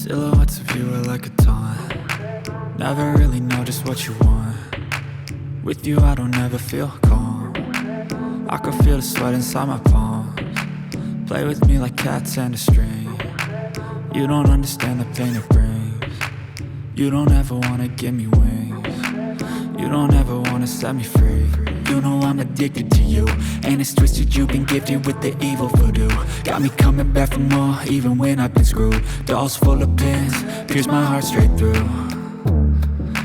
Silhouettes of you are like a taunt. Never really know just what you want. With you I don't ever feel calm. I can feel the sweat inside my palms. Play with me like cats and a string. You don't understand the pain it brings. You don't ever wanna give me wings. You don't ever wanna set me free. You know I'm addicted to you, and it's twisted, you've been gifted with the evil voodoo. Got me coming back for more, even when I've been screwed. Dolls full of pins, pierce my heart straight through.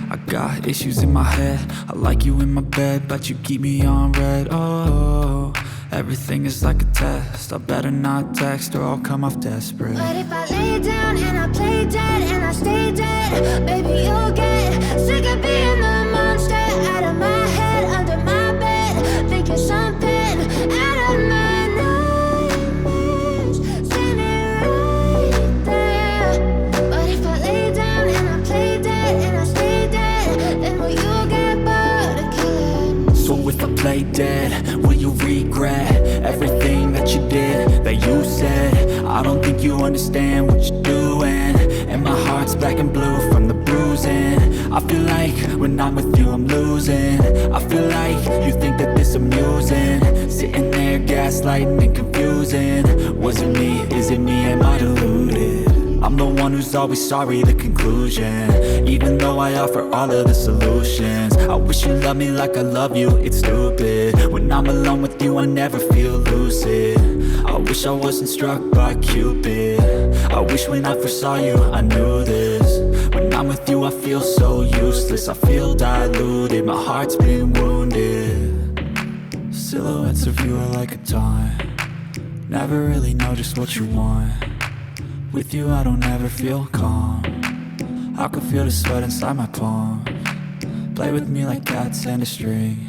I got issues in my head, I like you in my bed, but you keep me on red. Oh, everything is like a test, I better not text or I'll come off desperate. But if I lay down and I play dead and I stay dead, baby you'll get sick of being the monster out of my head, under my bed, thinking something out of my nightmares, standing right there. But if I lay down and I play dead and I stay dead, then will you get bored of killing me? So if I play dead, will you regret everything that you did, that you said? I don't think you understand what you're doing, and my heart's black and blue from the bruising. I feel like when I'm with you I'm losing. I feel like you think that this amusing, sitting there gaslighting and confusing. Was it me? Is it me? Am I deluded? I'm the one who's always sorry, the conclusion. Even though I offer all of the solutions, I wish you loved me like I love you, it's stupid. When I'm alone with you I never feel lucid. I wish I wasn't struck by Cupid. I wish when I first saw you I knew this. When I'm with you I feel so useless, I feel diluted, my heart's been wounded. Silhouettes of you are like a taunt. Never really know just what you want. With you I don't ever feel calm. I can feel the sweat inside my palms. Play with me like cats and a string.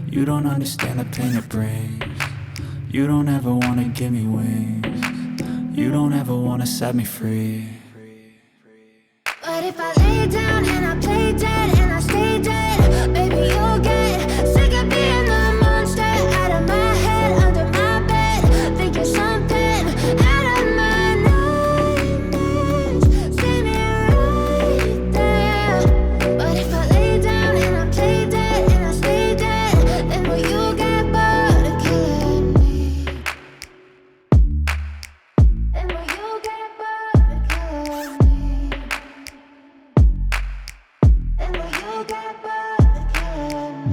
You don't understand the pain it brings. You don't ever wanna give me wings. You don't ever wanna set me free. But if I lay down and I play dead and I stay dead, baby you'll get sick of being the monster out of my head, under my bed, thinking something out of my nightmares, standing right there. But if I lay down and I play dead and I stay dead, then will you get bored of killing me? Then will you get bored of killing me? And will you get bored of killing me?